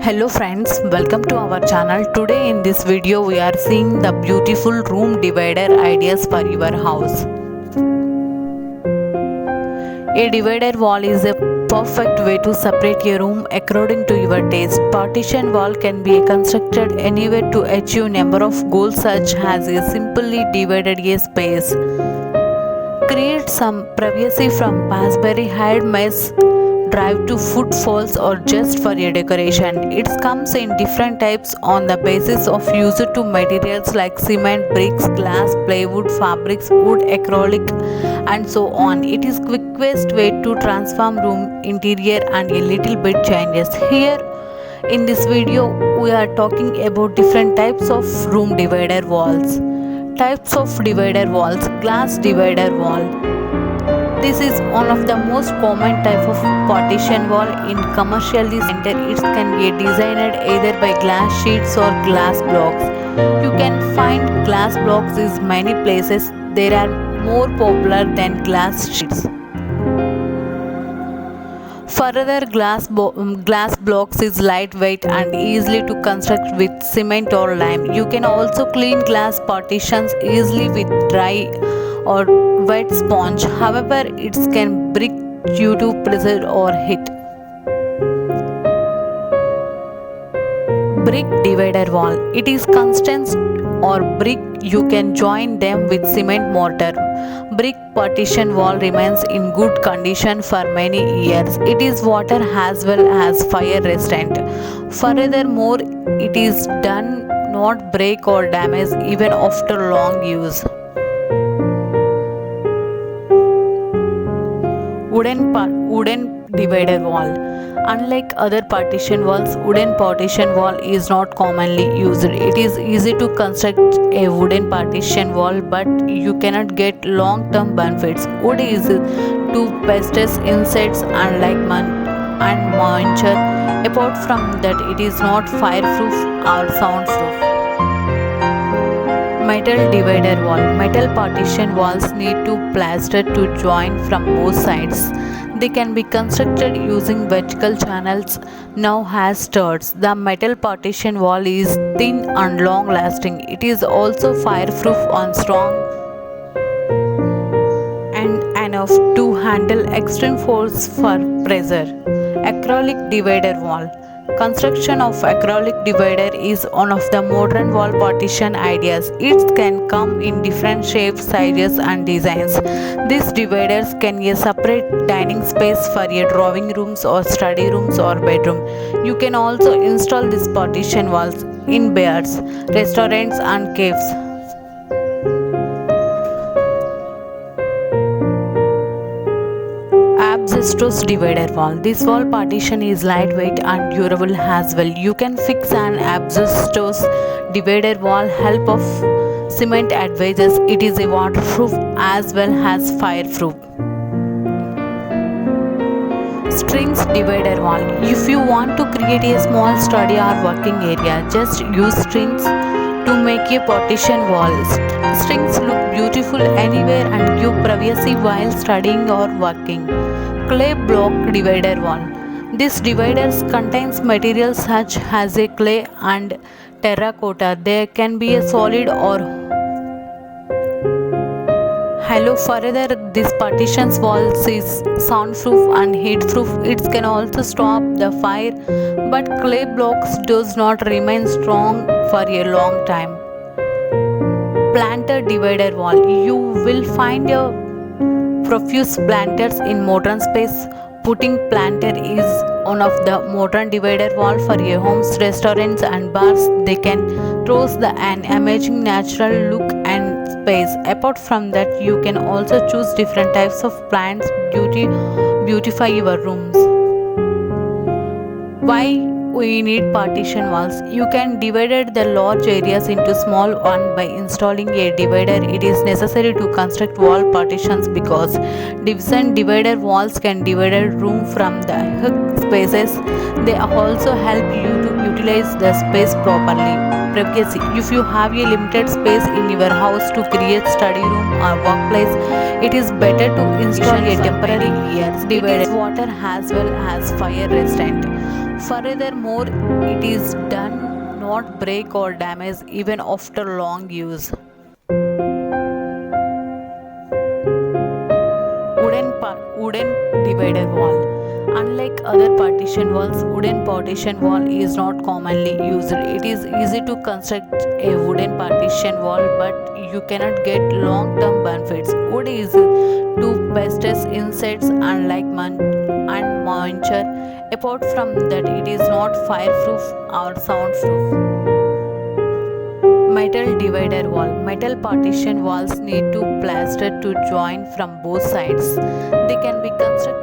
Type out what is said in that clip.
Hello friends, welcome to our channel. Today in this video we are seeing the beautiful room divider ideas for your house. A divider wall is a perfect way to separate a room according to your taste. Partition wall can be constructed anywhere to achieve number of goals such as a simply divided a space. Create some privacy from passberry hide mess drive to footfalls or just for a decoration. It comes in different types on the basis of use to materials like cement, bricks, glass, plywood, fabrics, wood, acrylic and so on. It is quickest way to transform room interior and a little bit changes. Here in this video we are talking about different types of room divider walls. Types of divider walls. Glass divider wall. This is one of the most common type of partition wall in commercially center. It can be designed either by glass sheets or glass blocks. You can find glass blocks in many places. They are more popular than glass sheets. Further, glass blocks is lightweight and easily to construct with cement or lime. You can also clean glass partitions easily with dry or wet sponge. However, it can break due to pressure or heat. Brick divider wall. It is constant or brick. You can join them with cement mortar. Brick partition wall remains in good condition for many years. It is water as well as fire resistant. Furthermore, it is done not break or damage even after long use. Wooden divider wall. Unlike other partition walls, wooden partition wall is not commonly used. It is easy to construct a wooden partition wall, but you cannot get long-term benefits. Wood is to pest insects unlike and moisture. Apart from that, it is not fireproof or soundproof. Metal divider wall. Metal partition walls need to plaster to join from both sides. They can be constructed using vertical channels now has studs. The metal partition wall is thin and long lasting. It is also fireproof and strong and enough to handle extreme force for pressure. Acrylic divider wall. Construction of acrylic divider is one of the modern wall partition ideas. It can come in different shapes, sizes and designs. These dividers can be a separate dining space for your drawing rooms or study rooms or bedroom. You can also install these partition walls in bars, restaurants and caves. Asbestos divider wall. This wall partition is lightweight and durable as well. You can fix an asbestos divider wall help of cement advantages. It is a waterproof as well as fireproof. Strings divider wall. If you want to create a small study or working area, just use strings to make a partition wall. Strings look beautiful anywhere and give privacy while studying or working. Clay block divider wall. This divider contains materials such as a clay and terracotta. They can be a solid or hollow. Further, this partitions walls is soundproof and heatproof. It can also stop the fire, but clay blocks does not remain strong for a long time. Planter divider wall. You will find a profuse planters in modern space. Putting planter is one of the modern divider wall for your homes, restaurants and bars. They can throw an amazing natural look and space. Apart from that, you can also choose different types of plants beautify your rooms. Why we need partition walls? You can divide the large areas into small one by installing a divider. It is necessary to construct wall partitions because divider walls can divide room from the hook spaces. They also help you to utilize the space properly. Privacy. If you have a limited space in your house to create study room or workplace, it is better to install a temporary divider. It is water as well as fire resistant. Furthermore, it is done not break or damage even after long use. Wooden divider wall. Unlike other partition walls, wooden partition wall is not commonly used. It is easy to construct a wooden partition wall, but you cannot get long-term benefits. Wood is to pesticide insects and moisture. Apart from that, it is not fireproof or soundproof. Metal divider wall. Metal partition walls need to plaster to join from both sides. They can be constructed